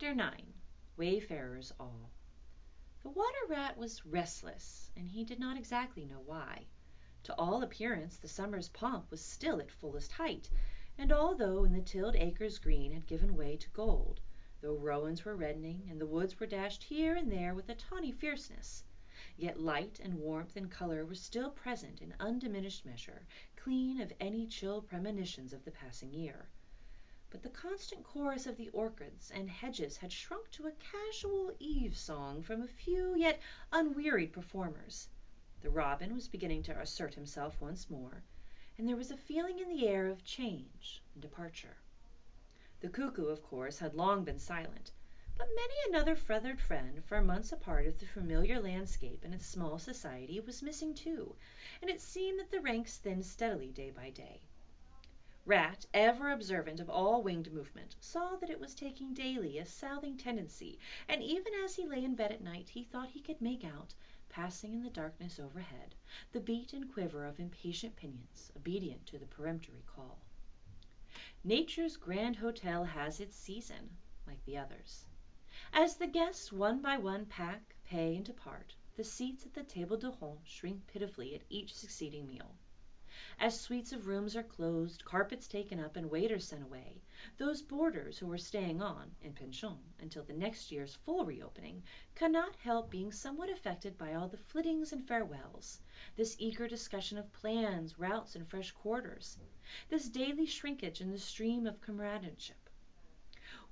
Chapter 9. Wayfarers All. The water rat was restless, and he did not exactly know why. To all appearance the summer's pomp was still at fullest height, and although in the tilled acres green had given way to gold, though rowans were reddening, and the woods were dashed here and there with a tawny fierceness, yet light and warmth and colour were still present in undiminished measure, clean of any chill premonitions of the passing year. But the constant chorus of the orchards and hedges had shrunk to a casual eve song from a few yet unwearied performers. The robin was beginning to assert himself once more, and there was a feeling in the air of change and departure. The cuckoo, of course, had long been silent, but many another feathered friend, for months a part of the familiar landscape and its small society, was missing too, and it seemed that the ranks thinned steadily day by day. Rat, ever observant of all winged movement, saw that it was taking daily a southing tendency, and even as he lay in bed at night he thought he could make out, passing in the darkness overhead, the beat and quiver of impatient pinions, obedient to the peremptory call. Nature's grand hotel has its season, like the others. As the guests one by one pack, pay, and depart, the seats at the table d'hôte shrink pitifully at each succeeding meal. As suites of rooms are closed, carpets taken up, and waiters sent away, those boarders who are staying on, in pension, until the next year's full reopening, cannot help being somewhat affected by all the flittings and farewells, this eager discussion of plans, routes, and fresh quarters, this daily shrinkage in the stream of comradeship.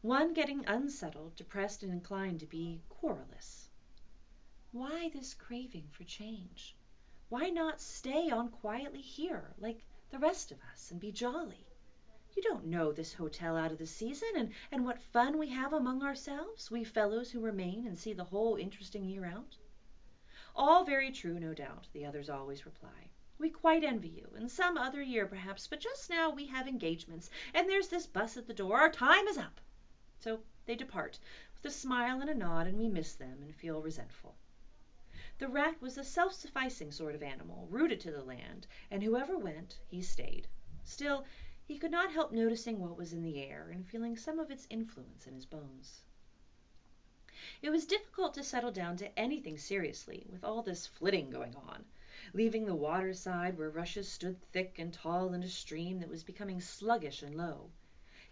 One getting unsettled, depressed, and inclined to be querulous. Why this craving for change? Why not stay on quietly here, like the rest of us, and be jolly? You don't know this hotel out of the season, and what fun we have among ourselves, we fellows who remain and see the whole interesting year out. All very true, no doubt, the others always reply. We quite envy you, in some other year perhaps, but just now we have engagements, and there's this bus at the door, our time is up. So they depart, with a smile and a nod, and we miss them and feel resentful. The rat was a self-sufficing sort of animal, rooted to the land, and whoever went, he stayed. Still, he could not help noticing what was in the air, and feeling some of its influence in his bones. It was difficult to settle down to anything seriously, with all this flitting going on, leaving the water side where rushes stood thick and tall in a stream that was becoming sluggish and low.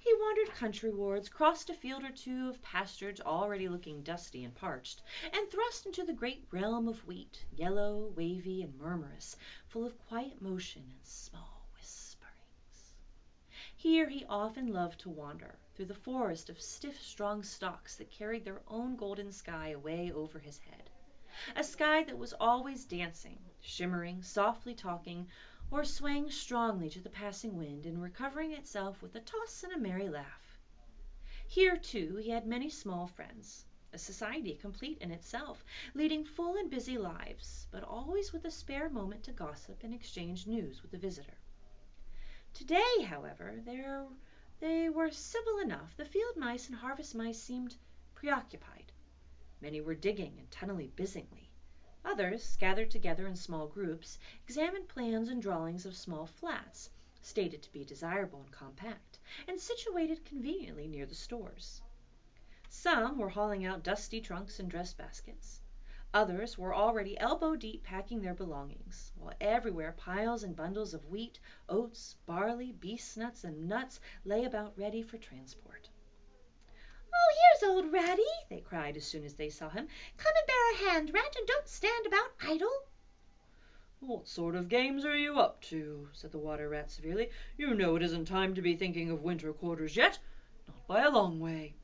He wandered countrywards, crossed a field or two of pasturage already looking dusty and parched, and thrust into the great realm of wheat, yellow, wavy, and murmurous, full of quiet motion and small whisperings. Here he often loved to wander, through the forest of stiff, strong stalks that carried their own golden sky away over his head, a sky that was always dancing, shimmering, softly talking, or swaying strongly to the passing wind and recovering itself with a toss and a merry laugh. Here, too, he had many small friends, a society complete in itself, leading full and busy lives, but always with a spare moment to gossip and exchange news with the visitor. Today, however, they were civil enough. The field mice and harvest mice seemed preoccupied. Many were digging and tunneling busily. Others, gathered together in small groups, examined plans and drawings of small flats, stated to be desirable and compact, and situated conveniently near the stores. Some were hauling out dusty trunks and dress baskets. Others were already elbow-deep packing their belongings, while everywhere piles and bundles of wheat, oats, barley, beast nuts, and nuts lay about ready for transport. "Oh, here's old Ratty!" they cried as soon as they saw him. "Come and bear a hand, Rat, and don't stand about idle." "What sort of games are you up to?" said the water rat severely. "You know it isn't time to be thinking of winter quarters yet. Not by a long way."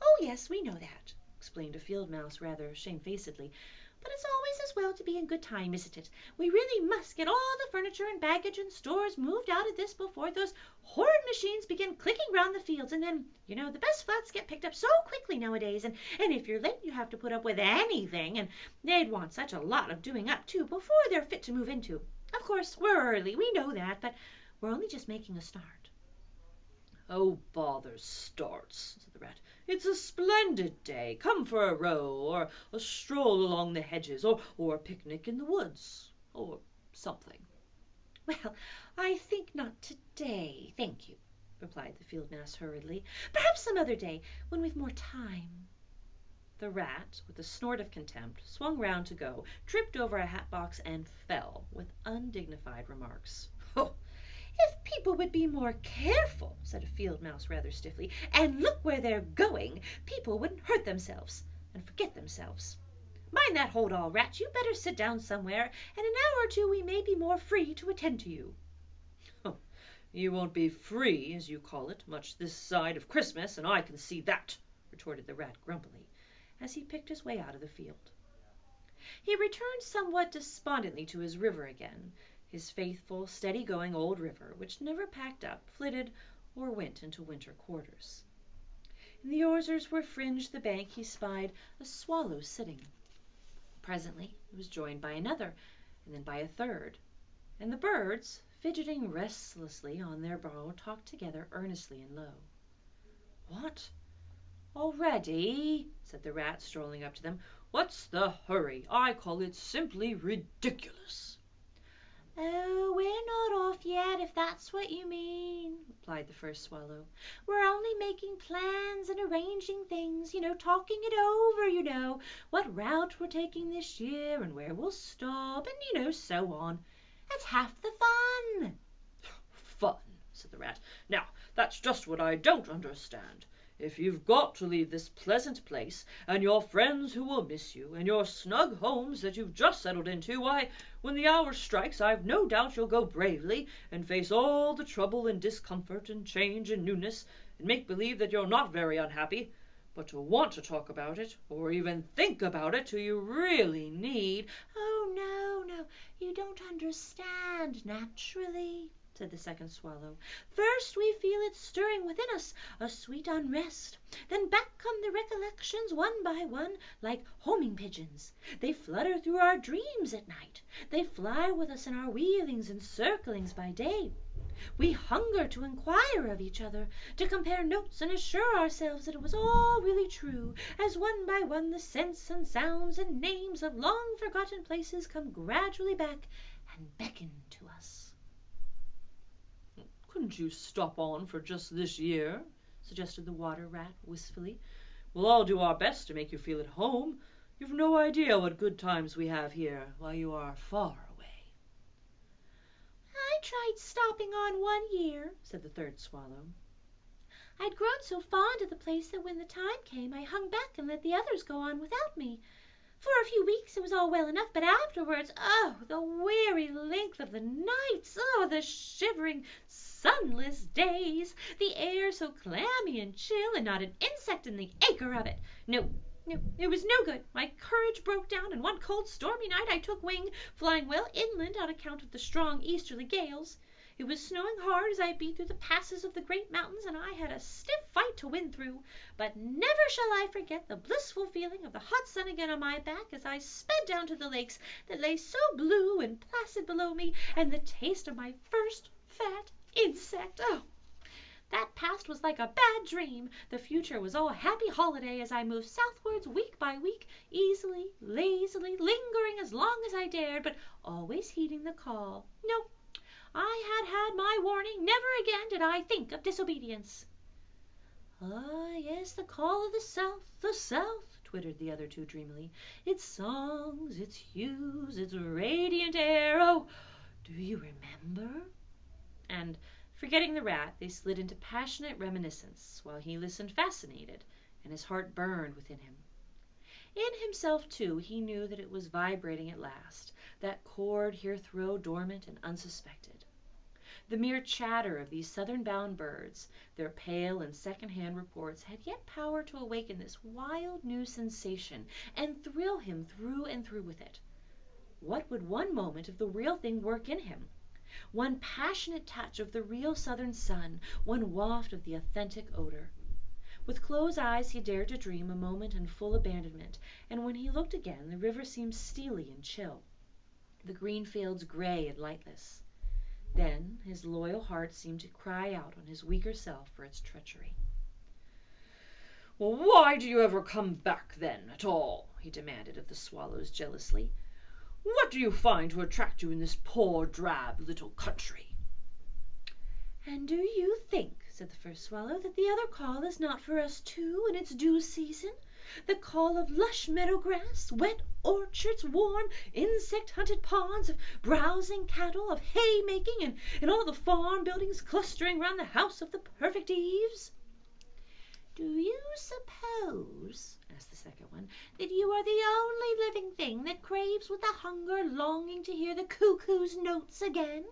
"Oh, yes, we know that," explained a field mouse rather shamefacedly. "But it's always as well to be in good time, isn't it? We really must get all the furniture and baggage and stores moved out of this before those horrid machines begin clicking round the fields, and then, you know, the best flats get picked up so quickly nowadays, and if you're late you have to put up with anything, and they'd want such a lot of doing up, too, before they're fit to move into. Of course, we're early, we know that, but we're only just making a start." "Oh, bother starts," said the rat. "It's a splendid day. Come for a row, or a stroll along the hedges, or a picnic in the woods, or something." "Well, I think not today, thank you," replied the field mouse hurriedly. "Perhaps some other day, when we've more time." The rat, with a snort of contempt, swung round to go, tripped over a hat box, and fell, with undignified remarks. Oh, "If people would be more careful," said a field mouse rather stiffly, "and look where they're going, people wouldn't hurt themselves and forget themselves. Mind that hold-all, rat. You better sit down somewhere, and in an hour or two we may be more free to attend to you." "You won't be free, as you call it, much this side of Christmas, and I can see that," retorted the rat grumpily, as he picked his way out of the field. He returned somewhat despondently to his river again, his faithful, steady-going old river, which never packed up, flitted, or went into winter quarters. In the osiers where fringed the bank he spied a swallow sitting. Presently it was joined by another, and then by a third, and the birds, fidgeting restlessly on their bough, talked together earnestly and low. "What, already?" said the rat, strolling up to them. "What's the hurry? I call it simply ridiculous." "Oh, we're not off yet, if that's what you mean," replied the first swallow. "We're only making plans and arranging things, talking it over, what route we're taking this year and where we'll stop, and, so on. That's half the fun." "Fun," said the rat. "Now, that's just what I don't understand. If you've got to leave this pleasant place, and your friends who will miss you, and your snug homes that you've just settled into, why, when the hour strikes, I've no doubt you'll go bravely, and face all the trouble and discomfort and change and newness, and make believe that you're not very unhappy. But to want to talk about it, or even think about it, till you really need—" "Oh, no, you don't understand naturally," said the second swallow. "First we feel it stirring within us, a sweet unrest. Then back come the recollections one by one, like homing pigeons. They flutter through our dreams at night. They fly with us in our wheelings and circlings by day. We hunger to inquire of each other, to compare notes and assure ourselves that it was all really true, as one by one the scents and sounds and names of long-forgotten places come gradually back and beckon to us." "Couldn't you stop on for just this year?" suggested the water rat wistfully. "We'll all do our best to make you feel at home. You've no idea what good times we have here while you are far away." "I tried stopping on one year," said the third swallow. "I'd grown so fond of the place that when the time came I hung back and let the others go on without me. For a few weeks it was all well enough, but afterwards, the weary length of the nights, the shivering, sunless days, the air so clammy and chill, and not an insect in the acre of it. No, it was no good. My courage broke down, and one cold, stormy night I took wing, flying well inland on account of the strong easterly gales. It was snowing hard as I beat through the passes of the great mountains, and I had a stiff fight to win through. But never shall I forget the blissful feeling of the hot sun again on my back as I sped down to the lakes that lay so blue and placid below me, and the taste of my first fat insect. That past was like a bad dream. The future was all happy holiday as I moved southwards week by week, easily, lazily, lingering as long as I dared, but always heeding the call. No, I had my warning. Never again did I think of disobedience." "Ah, yes, the call of the south, twittered the other two dreamily. "Its songs, its hues, its radiant air. Oh, do you remember?" And, forgetting the rat, they slid into passionate reminiscence, while he listened fascinated, and his heart burned within him. In himself, too, he knew that it was vibrating at last, that chord hitherto dormant and unsuspected. The mere chatter of these southern-bound birds, their pale and second-hand reports, had yet power to awaken this wild new sensation and thrill him through and through with it. What would one moment of the real thing work in him? One passionate touch of the real southern sun, one waft of the authentic odor. With closed eyes he dared to dream a moment in full abandonment, and when he looked again the river seemed steely and chill, the green fields gray and lightless. Then his loyal heart seemed to cry out on his weaker self for its treachery. "Well, why do you ever come back, then, at all?" he demanded of the swallows jealously. "What do you find to attract you in this poor, drab little country?" "And do you think," said the first swallow, that the other call is not for us too in its due season? The call of lush meadow grass, wet orchards, warm, insect-hunted ponds, of browsing cattle, of hay-making, and all the farm buildings clustering round the house of the perfect Eves? Do you suppose, asked the second one, that you are the only living thing that craves with a hunger longing to hear the cuckoo's notes again?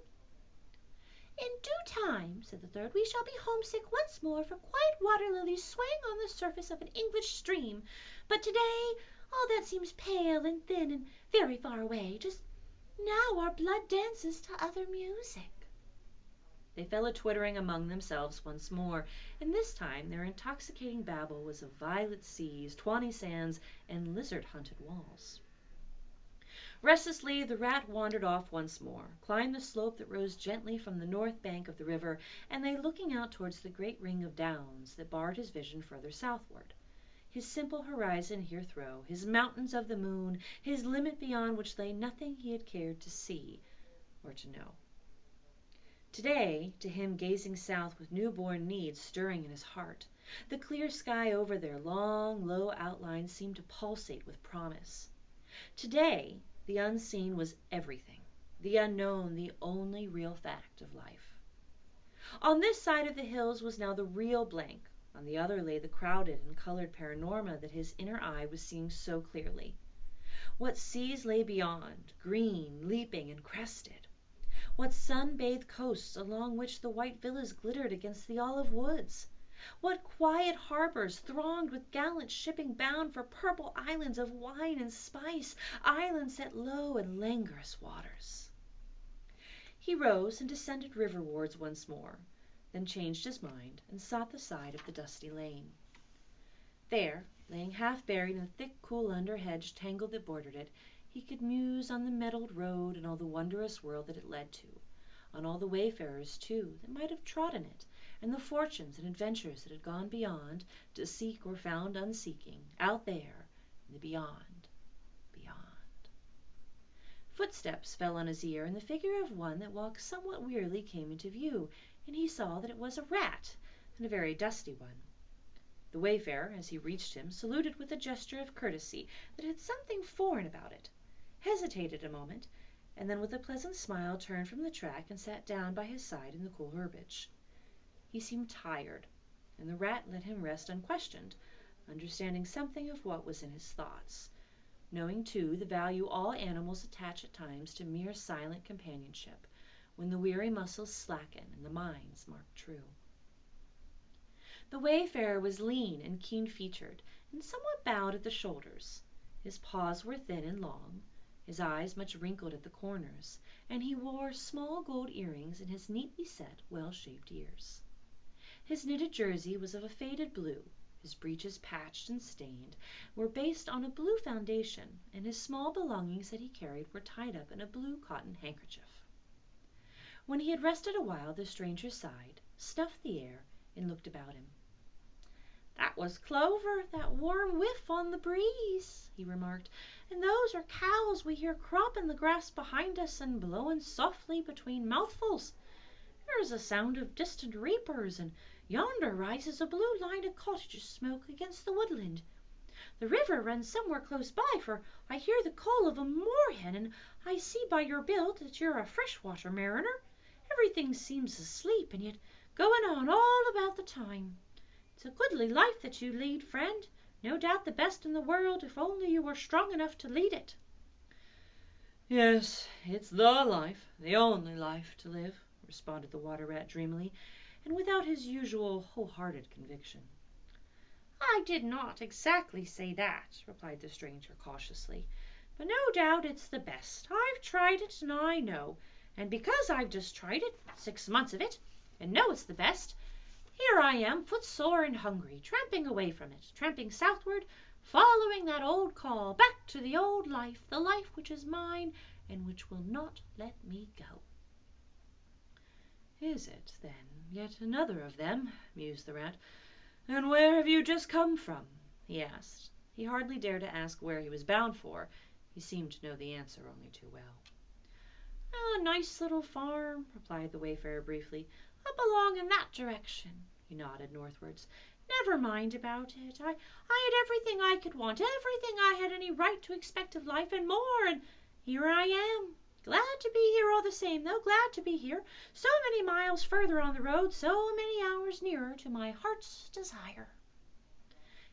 In due time, said the third, we shall be homesick once more for quiet water lilies swaying on the surface of an English stream. But today all that seems pale and thin and very far away. Just now our blood dances to other music. They fell a-twittering among themselves once more, and this time their intoxicating babble was of violet seas, tawny sands, and lizard-hunted walls. Restlessly the rat wandered off once more, climbed the slope that rose gently from the north bank of the river, and lay looking out towards the great ring of downs that barred his vision further southward. His simple horizon here through, his mountains of the moon, his limit beyond which lay nothing he had cared to see or to know. Today, to him gazing south with newborn needs stirring in his heart, the clear sky over their long, low outlines seemed to pulsate with promise. Today, the unseen was everything, the unknown the only real fact of life. On this side of the hills was now the real blank, on the other lay the crowded and colored panorama that his inner eye was seeing so clearly. What seas lay beyond, green, leaping, and crested! What sun-bathed coasts along which the white villas glittered against the olive woods! What quiet harbors thronged with gallant shipping bound for purple islands of wine and spice, islands set low in languorous waters! He rose and descended riverwards once more, then changed his mind and sought the side of the dusty lane. There, laying half buried in the thick, cool underhedge tangle that bordered it, he could muse on the metalled road and all the wondrous world that it led to, on all the wayfarers, too, that might have trodden it, and the fortunes and adventures that had gone beyond to seek or found unseeking, out there in the beyond. Footsteps fell on his ear, and the figure of one that walked somewhat wearily came into view, and he saw that it was a rat, and a very dusty one. The wayfarer, as he reached him, saluted with a gesture of courtesy that had something foreign about it, hesitated a moment, and then with a pleasant smile turned from the track and sat down by his side in the cool herbage. He seemed tired, and the rat let him rest unquestioned, understanding something of what was in his thoughts, knowing too the value all animals attach at times to mere silent companionship, when the weary muscles slacken and the minds mark true. The wayfarer was lean and keen-featured, and somewhat bowed at the shoulders. His paws were thin and long, his eyes much wrinkled at the corners, and he wore small gold earrings in his neatly set, well-shaped ears. His knitted jersey was of a faded blue, his breeches, patched and stained, were based on a blue foundation, and his small belongings that he carried were tied up in a blue cotton handkerchief. When he had rested a while, the stranger sighed, snuffed the air, and looked about him. "That was clover, that warm whiff on the breeze," he remarked, "and those are cows we hear cropping the grass behind us and blowing softly between mouthfuls. There is a sound of distant reapers, and yonder rises a blue line of cottage smoke against the woodland. The river runs somewhere close by, for I hear the call of a moorhen, and I see by your build that you're a freshwater mariner. Everything seems asleep, and yet going on all about the time. It's a goodly life that you lead, friend, no doubt the best in the world, if only you were strong enough to lead it." "Yes, it's the life, the only life to live," responded the water rat dreamily, and without his usual wholehearted conviction. "I did not exactly say that," replied the stranger cautiously, "but no doubt it's the best. I've tried it, and I know, and because I've just tried it, 6 months of it, and know it's the best, here I am, footsore and hungry, tramping away from it, tramping southward, following that old call, back to the old life, the life which is mine and which will not let me go." "Is it, then, yet another of them?" mused the rat. "And where have you just come from?" he asked. He hardly dared to ask where he was bound for. He seemed to know the answer only too well. "A nice little farm," replied the wayfarer briefly, "up along in that direction. He nodded northwards. Never mind about it. I had everything I could want, everything I had any right to expect of life, and more, and here I am. Glad to be here all the same, though, glad to be here. So many miles further on the road, so many hours nearer to my heart's desire.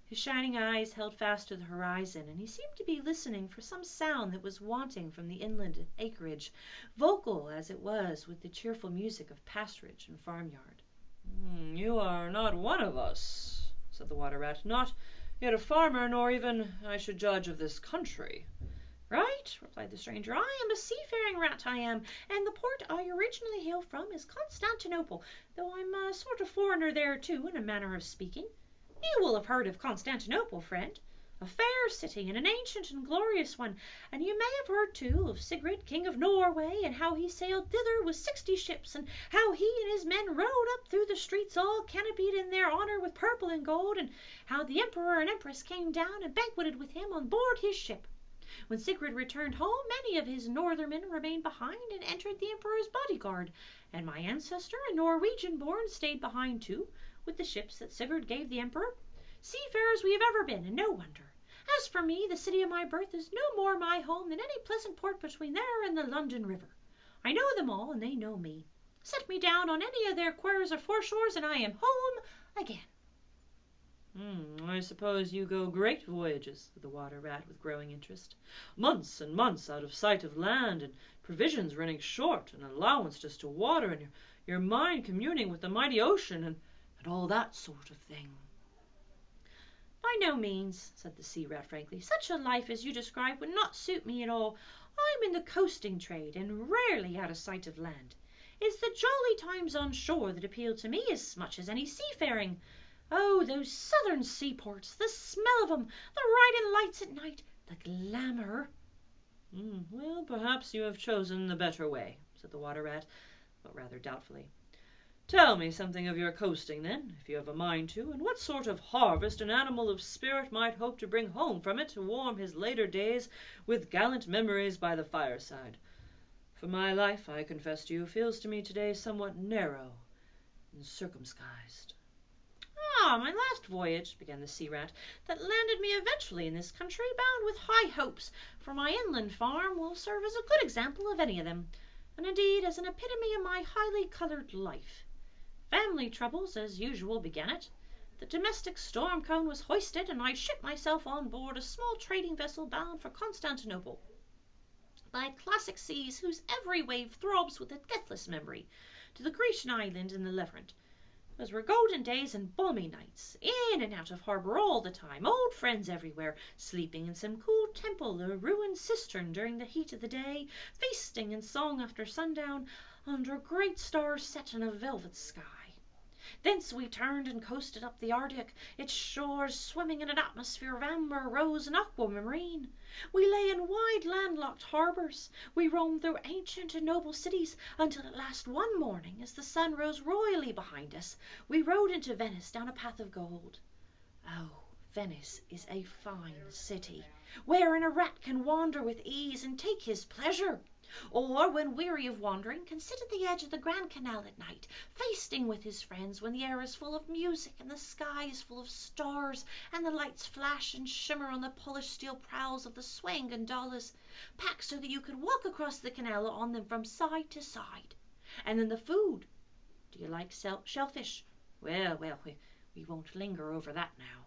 His shining eyes held fast to the horizon, and he seemed to be listening for some sound that was wanting from the inland acreage, vocal as it was with the cheerful music of pasturage and farmyard. You are not one of us, said the water rat, not yet a farmer, nor even, I should judge, of this country. Right, replied the stranger. I am a seafaring rat, I am, and the port I originally hail from is Constantinople, though I'm a sort of foreigner there too, in a manner of speaking. You will have heard of Constantinople, friend, a fair city and an ancient and glorious one, and you may have heard too of Sigrid, King of Norway, and how he sailed thither with 60 ships, and how he and his men rode up through the streets all canopied in their honour with purple and gold, and how the emperor and empress came down and banqueted with him on board his ship. When Sigrid returned home, many of his northermen remained behind and entered the emperor's bodyguard, and my ancestor, a Norwegian born, stayed behind too, with the ships that Sigurd gave the emperor. Seafarers we have ever been, and no wonder. As for me, the city of my birth is no more my home than any pleasant port between there and the London River. I know them all, and they know me. Set me down on any of their quays or foreshores, and I am home again. I suppose you go great voyages, said the water rat with growing interest. Months and months out of sight of land, and provisions running short, and allowance just to water, and your mind communing with the mighty ocean, and all that sort of thing. By no means, said the sea rat frankly. Such a life as you describe would not suit me at all. I'm in the coasting trade, and rarely out of sight of land. It's the jolly times on shore that appeal to me as much as any seafaring. Oh, those southern seaports, the smell of 'em, the riding lights at night, the glamour. Well, perhaps you have chosen the better way, said the water rat, but rather doubtfully. Tell me something of your coasting, then, if you have a mind to, and what sort of harvest an animal of spirit might hope to bring home from it to warm his later days with gallant memories by the fireside. For my life, I confess to you, feels to me today somewhat narrow and circumscised. My last voyage, began the sea rat, that landed me eventually in this country, bound with high hopes, for my inland farm will serve as a good example of any of them, and indeed as an epitome of my highly coloured life. Family troubles, as usual, began it. The domestic storm cone was hoisted, and I shipped myself on board a small trading vessel bound for Constantinople, by classic seas whose every wave throbs with a deathless memory, to the Grecian island in the Levant. Those were golden days and balmy nights, in and out of harbour all the time, old friends everywhere, sleeping in some cool temple or ruined cistern during the heat of the day, feasting and song after sundown, under great stars set in a velvet sky. Thence we turned and coasted up the Arctic, its shores swimming in an atmosphere of amber, rose, and aquamarine. We lay in wide landlocked harbours. We roamed through ancient and noble cities, until at last one morning, as the sun rose royally behind us, we rode into Venice down a path of gold. Oh, Venice is a fine city, wherein a rat can wander with ease and take his pleasure. Or, when weary of wandering, can sit at the edge of the Grand Canal at night, feasting with his friends when the air is full of music and the sky is full of stars, and the lights flash and shimmer on the polished steel prows of the swaying gondolas, packed so that you could walk across the canal on them from side to side. And then the food. Do you like shellfish? Well, we won't linger over that now.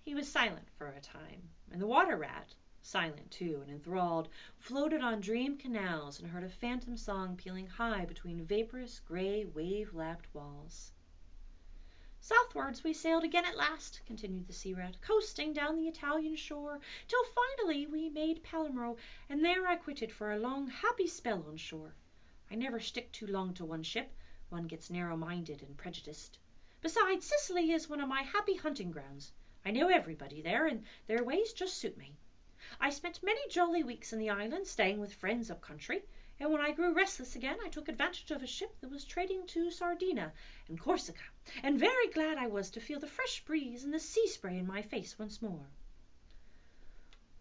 He was silent for a time, and the water rat, silent too and enthralled, floated on dream canals and heard a phantom song pealing high between vaporous, grey, wave-lapped walls. Southwards we sailed again at last, continued the sea rat, coasting down the Italian shore, till finally we made Palermo, and there I quitted for a long, happy spell on shore. I never stick too long to one ship. One gets narrow-minded and prejudiced. Besides, Sicily is one of my happy hunting grounds. I know everybody there, and their ways just suit me. I spent many jolly weeks in the island, staying with friends up country, and when I grew restless again I took advantage of a ship that was trading to Sardinia and Corsica, and very glad I was to feel the fresh breeze and the sea spray in my face once more.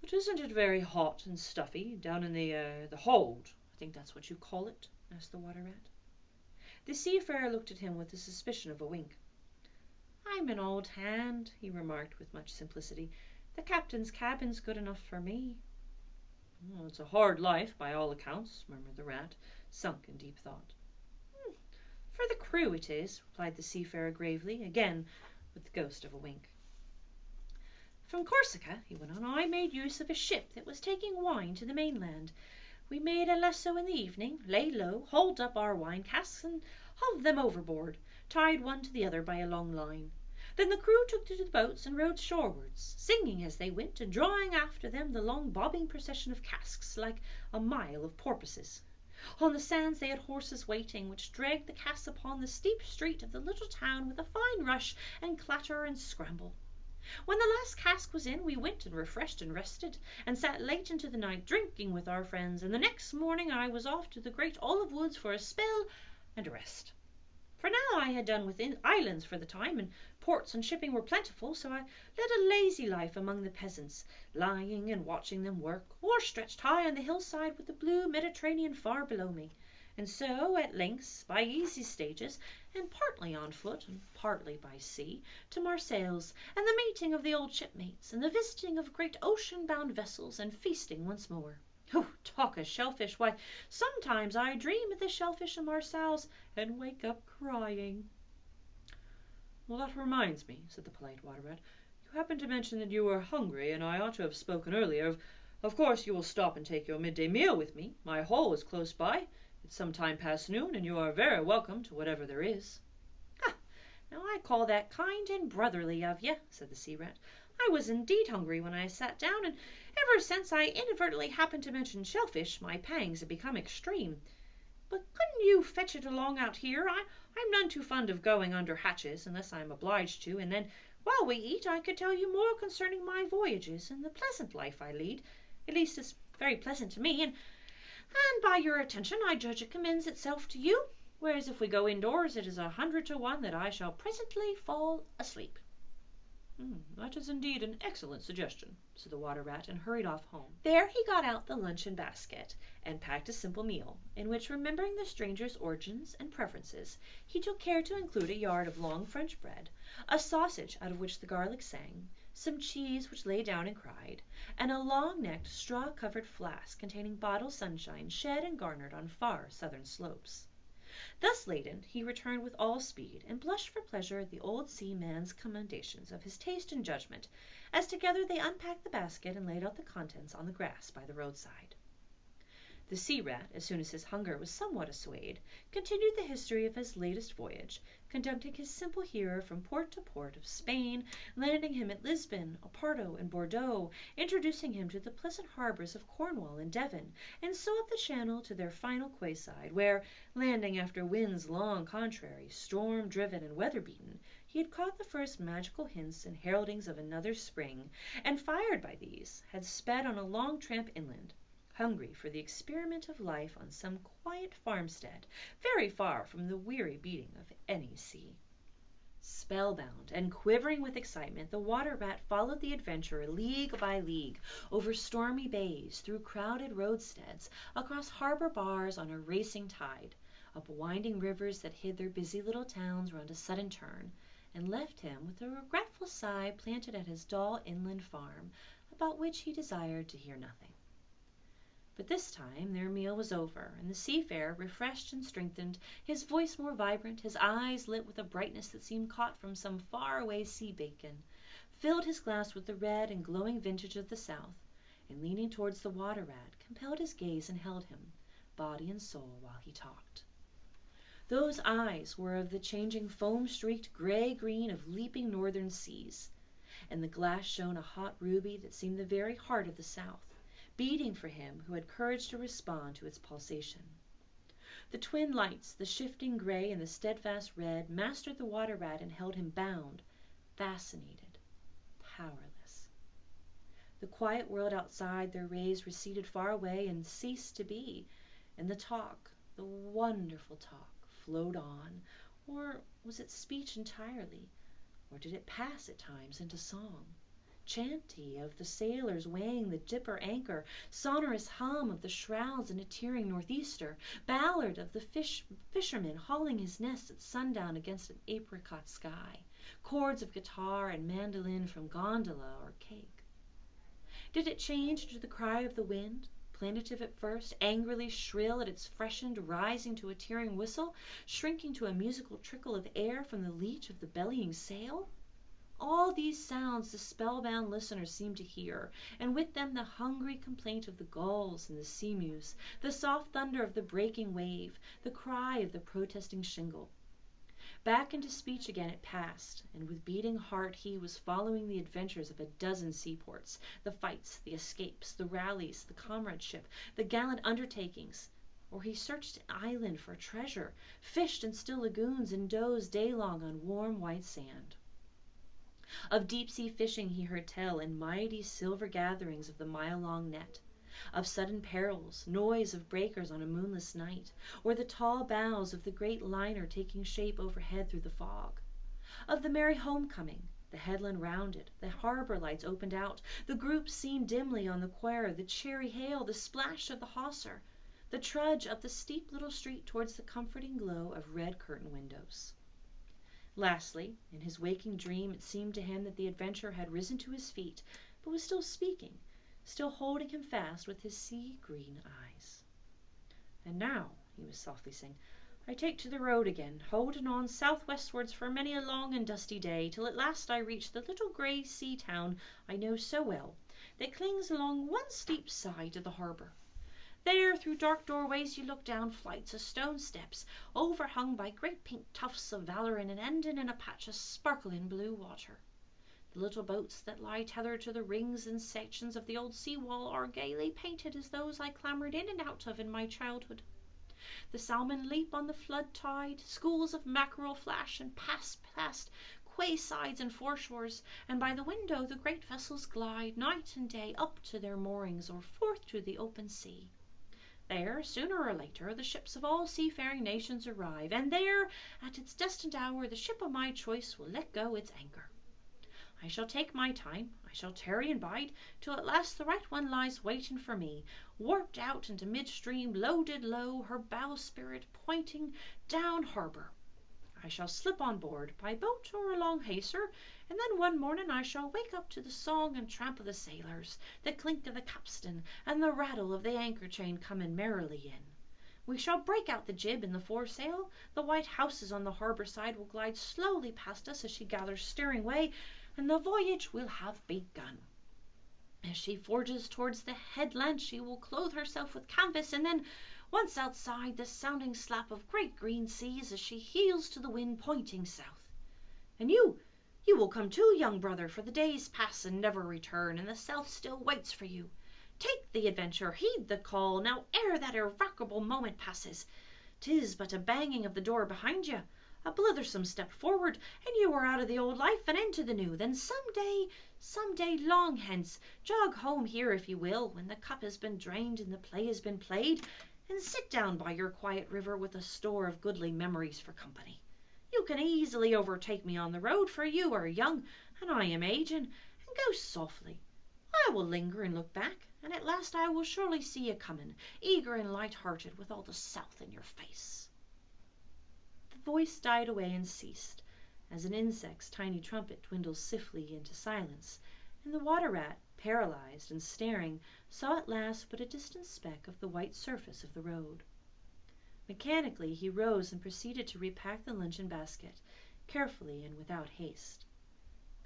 But isn't it very hot and stuffy down in the hold? I think that's what you call it, asked the water rat. The seafarer looked at him with the suspicion of a wink. I'm an old hand, he remarked with much simplicity. The captain's cabin's good enough for me. "Oh, it's a hard life, by all accounts," murmured the Rat, sunk in deep thought. For the crew it is, replied the seafarer gravely, again with the ghost of a wink. From Corsica, he went on, I made use of a ship that was taking wine to the mainland. We made a lasso in the evening, lay low, hauled up our wine casks, and hove them overboard, tied one to the other by a long line. Then the crew took to the boats and rowed shorewards, singing as they went, and drawing after them the long bobbing procession of casks, like a mile of porpoises. On the sands they had horses waiting, which dragged the casks upon the steep street of the little town with a fine rush and clatter and scramble. When the last cask was in, we went and refreshed and rested, and sat late into the night drinking with our friends, and the next morning I was off to the great olive woods for a spell and a rest. For now I had done with islands for the time, and ports and shipping were plentiful, so I led a lazy life among the peasants, lying and watching them work, or stretched high on the hillside with the blue Mediterranean far below me. And so, at length, by easy stages, and partly on foot and partly by sea, to Marseilles, and the meeting of the old shipmates, and the visiting of great ocean-bound vessels, and feasting once more. Oh, talk of shellfish! Why, sometimes I dream of the shellfish in Marseilles, and wake up crying. Well, that reminds me, said the polite Water Rat. You happened to mention that you were hungry, and I ought to have spoken earlier. Of course you will stop and take your midday meal with me. My hall is close by. It's some time past noon, and you are very welcome to whatever there is. Now I call that kind and brotherly of you, said the Sea Rat. I was indeed hungry when I sat down, and ever since I inadvertently happened to mention shellfish, my pangs have become extreme. But couldn't you fetch it along out here? I'm none too fond of going under hatches, unless I'm obliged to, and then, while we eat, I could tell you more concerning my voyages and the pleasant life I lead. At least it's very pleasant to me, and by your attention I judge it commends itself to you, whereas if we go indoors it is 100 to 1 that I shall presently fall asleep. That is indeed an excellent suggestion, said the Water Rat, and hurried off home. There he got out the luncheon basket, and packed a simple meal, in which, remembering the stranger's origins and preferences, he took care to include a yard of long French bread, a sausage out of which the garlic sang, some cheese which lay down and cried, and a long-necked, straw-covered flask containing bottled sunshine shed and garnered on far southern slopes. Thus laden, he returned with all speed, and blushed for pleasure at the old seaman's commendations of his taste and judgment, as together they unpacked the basket and laid out the contents on the grass by the roadside. The Sea Rat, as soon as his hunger was somewhat assuaged, continued the history of his latest voyage, conducting his simple hearer from port to port of Spain, landing him at Lisbon, Oporto, and Bordeaux, introducing him to the pleasant harbours of Cornwall and Devon, and so up the Channel to their final quayside, where, landing after winds long contrary, storm-driven and weather-beaten, he had caught the first magical hints and heraldings of another spring, and, fired by these, had sped on a long tramp inland, hungry for the experiment of life on some quiet farmstead, very far from the weary beating of any sea. Spellbound and quivering with excitement, the Water Rat followed the adventurer league by league, over stormy bays, through crowded roadsteads, across harbor bars on a racing tide, up winding rivers that hid their busy little towns round a sudden turn, and left him with a regretful sigh planted at his dull inland farm, about which he desired to hear nothing. But this time their meal was over, and the seafarer, refreshed and strengthened, his voice more vibrant, his eyes lit with a brightness that seemed caught from some far-away sea-beacon, filled his glass with the red and glowing vintage of the south, and leaning towards the Water Rat, compelled his gaze and held him, body and soul, while he talked. Those eyes were of the changing foam-streaked grey-green of leaping northern seas, and the glass shone a hot ruby that seemed the very heart of the south, beating for him who had courage to respond to its pulsation. The twin lights, the shifting gray and the steadfast red, mastered the Water Rat and held him bound, fascinated, powerless. The quiet world outside their rays receded far away and ceased to be, and the talk, the wonderful talk, flowed on, or was it speech entirely, or did it pass at times into song? chanty of the sailors weighing the dipper anchor, sonorous hum of the shrouds in a tearing northeaster, ballad of the fisherman hauling his nets at sundown against an apricot sky, chords of guitar and mandolin from gondola or keg. Did it change into the cry of the wind, plaintive at first, angrily shrill at its freshened, rising to a tearing whistle, shrinking to a musical trickle of air from the leach of the bellying sail? All these sounds the spellbound listener seemed to hear, and with them the hungry complaint of the gulls and the seamews, the soft thunder of the breaking wave, the cry of the protesting shingle. Back into speech again it passed, and with beating heart he was following the adventures of a dozen seaports, the fights, the escapes, the rallies, the comradeship, the gallant undertakings, or he searched an island for treasure, fished in still lagoons, and dozed day-long on warm white sand. Of deep-sea fishing he heard tell in mighty silver gatherings of the mile-long net, of sudden perils, noise of breakers on a moonless night, or the tall bows of the great liner taking shape overhead through the fog, of the merry homecoming, the headland rounded, the harbor lights opened out, the groups seen dimly on the quay, the cheery hail, the splash of the hawser, the trudge up the steep little street towards the comforting glow of red curtain windows. Lastly, in his waking dream it seemed to him that the adventurer had risen to his feet, but was still speaking, still holding him fast with his sea-green eyes. "And now," he was softly saying, "I take to the road again, holding on southwestwards for many a long and dusty day, till at last I reach the little grey sea town I know so well, that clings along one steep side of the harbour. There, through dark doorways, you look down flights of stone steps, overhung by great pink tufts of valerian and ending in a patch of sparkling blue water. The little boats that lie tethered to the rings and sections of the old sea-wall are gaily painted as those I clambered in and out of in my childhood. The salmon leap on the flood tide, schools of mackerel flash and pass past quay-sides and foreshores, and by the window the great vessels glide night and day up to their moorings or forth to the open sea. There, sooner or later, the ships of all seafaring nations arrive, and there, at its destined hour, the ship of my choice will let go its anchor. I shall take my time, I shall tarry and bide, till at last the right one lies waiting for me, warped out into midstream, loaded low, her bowsprit pointing down harbour. I shall slip on board, by boat or along hacer, and then one morning I shall wake up to the song and tramp of the sailors, the clink of the capstan, and the rattle of the anchor chain coming merrily in. We shall break out the jib and the foresail, the white houses on the harbour side will glide slowly past us as she gathers steering way, and the voyage will have begun. As she forges towards the headland she will clothe herself with canvas, and then, once outside, the sounding slap of great green seas as she heels to the wind pointing south. And you will come too, young brother, for the days pass and never return, and the south still waits for you. Take the adventure, heed the call, now ere that irrevocable moment passes. 'Tis but a banging of the door behind you, a blithersome step forward, and you are out of the old life and into the new. Then some day long hence, jog home here if you will, when the cup has been drained and the play has been played, and sit down by your quiet river with a store of goodly memories for company. You can easily overtake me on the road, for you are young and I am aging, and go softly. I will linger and look back, and at last I will surely see you coming, eager and light-hearted, with all the south in your face." The voice died away and ceased, as an insect's tiny trumpet dwindles swiftly into silence, and the water-rat, paralyzed and staring, saw at last but a distant speck of the white surface of the road. Mechanically he rose and proceeded to repack the luncheon basket, carefully and without haste.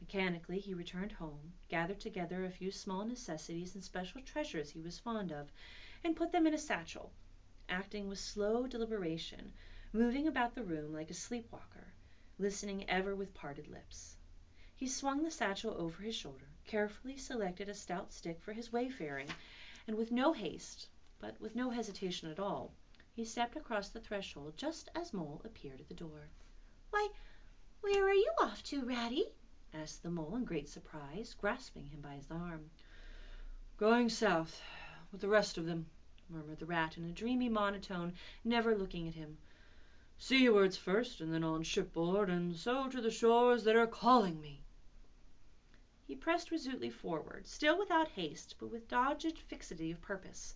Mechanically he returned home, gathered together a few small necessities and special treasures he was fond of, and put them in a satchel, acting with slow deliberation, moving about the room like a sleepwalker, listening ever with parted lips. He swung the satchel over his shoulder, carefully selected a stout stick for his wayfaring, and with no haste, but with no hesitation at all, he stepped across the threshold just as Mole appeared at the door. "Why, where are you off to, Ratty?" asked the Mole in great surprise, grasping him by his arm. "Going south, with the rest of them," murmured the rat in a dreamy monotone, never looking at him. "Seawards first, and then on shipboard, and so to the shores that are calling me." He pressed resolutely forward, still without haste, but with dogged fixity of purpose.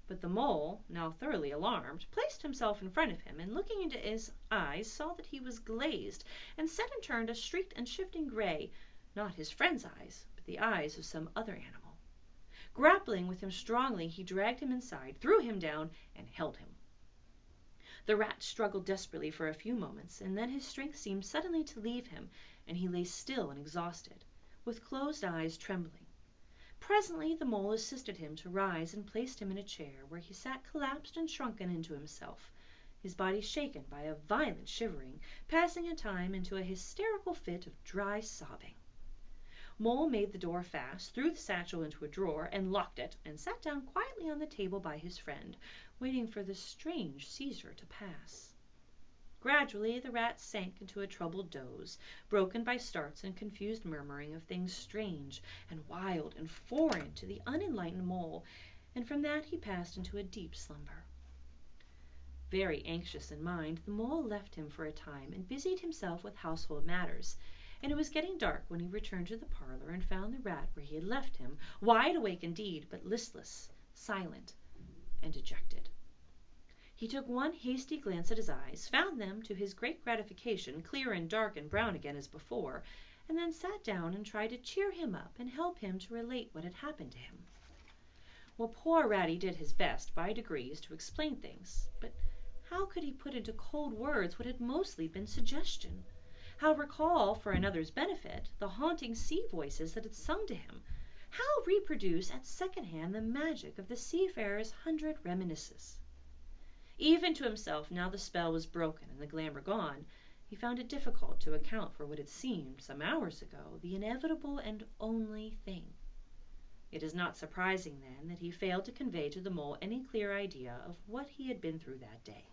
But the mole, now thoroughly alarmed, placed himself in front of him, and looking into his eyes saw that he was glazed, and set and turned a streaked and shifting grey, not his friend's eyes, but the eyes of some other animal. Grappling with him strongly, he dragged him inside, threw him down, and held him. The rat struggled desperately for a few moments, and then his strength seemed suddenly to leave him, and he lay still and exhausted, with closed eyes, trembling. Presently the mole assisted him to rise and placed him in a chair, where he sat collapsed and shrunken into himself, his body shaken by a violent shivering, passing in time into a hysterical fit of dry sobbing. Mole made the door fast, threw the satchel into a drawer, and locked it, and sat down quietly on the table by his friend, waiting for the strange seizure to pass. Gradually the rat sank into a troubled doze, broken by starts and confused murmuring of things strange and wild and foreign to the unenlightened mole, and from that he passed into a deep slumber. Very anxious in mind, the mole left him for a time and busied himself with household matters, and it was getting dark when he returned to the parlor and found the rat where he had left him, wide awake indeed, but listless, silent, and dejected. He took one hasty glance at his eyes, found them, to his great gratification, clear and dark and brown again as before, and then sat down and tried to cheer him up and help him to relate what had happened to him. Well, poor Ratty did his best by degrees to explain things, but how could he put into cold words what had mostly been suggestion? How recall, for another's benefit, the haunting sea voices that had sung to him? How reproduce at second hand the magic of the seafarer's 100 reminiscences? Even to himself, now the spell was broken and the glamour gone, he found it difficult to account for what had seemed, some hours ago, the inevitable and only thing. It is not surprising, then, that he failed to convey to the mole any clear idea of what he had been through that day.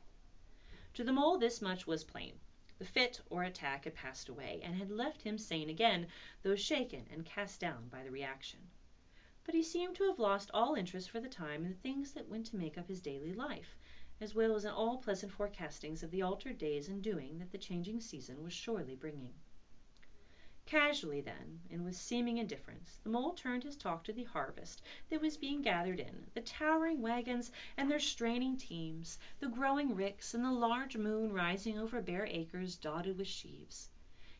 To the mole this much was plain. The fit or attack had passed away, and had left him sane again, though shaken and cast down by the reaction. But he seemed to have lost all interest for the time in the things that went to make up his daily life, as well as in all pleasant forecastings of the altered days and doing that the changing season was surely bringing. Casually, then, and with seeming indifference, the mole turned his talk to the harvest that was being gathered in, the towering wagons and their straining teams, the growing ricks, and the large moon rising over bare acres dotted with sheaves.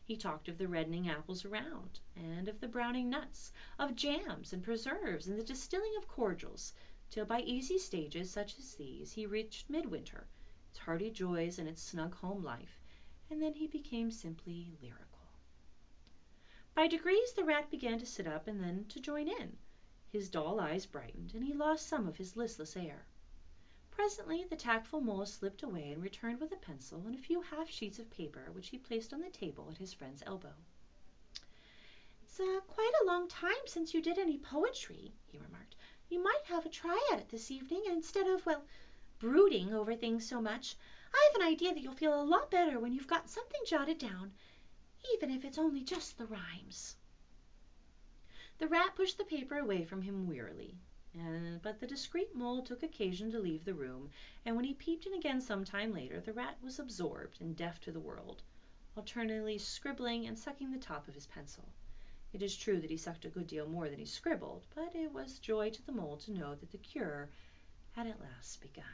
He talked of the reddening apples around, and of the browning nuts, of jams and preserves, and the distilling of cordials, till by easy stages such as these he reached midwinter, its hearty joys and its snug home life, and then he became simply lyrical. By degrees the rat began to sit up and then to join in. His dull eyes brightened, and he lost some of his listless air. Presently the tactful mole slipped away and returned with a pencil and a few half-sheets of paper, which he placed on the table at his friend's elbow. "It's quite a long time since you did any poetry," he remarked. "You might have a try at it this evening, and instead of, brooding over things so much, I have an idea that you'll feel a lot better when you've got something jotted down, even if it's only just the rhymes." The rat pushed the paper away from him wearily, but the discreet mole took occasion to leave the room, and when he peeped in again some time later, the rat was absorbed and deaf to the world, alternately scribbling and sucking the top of his pencil. It is true that he sucked a good deal more than he scribbled, but it was joy to the mole to know that the cure had at last begun.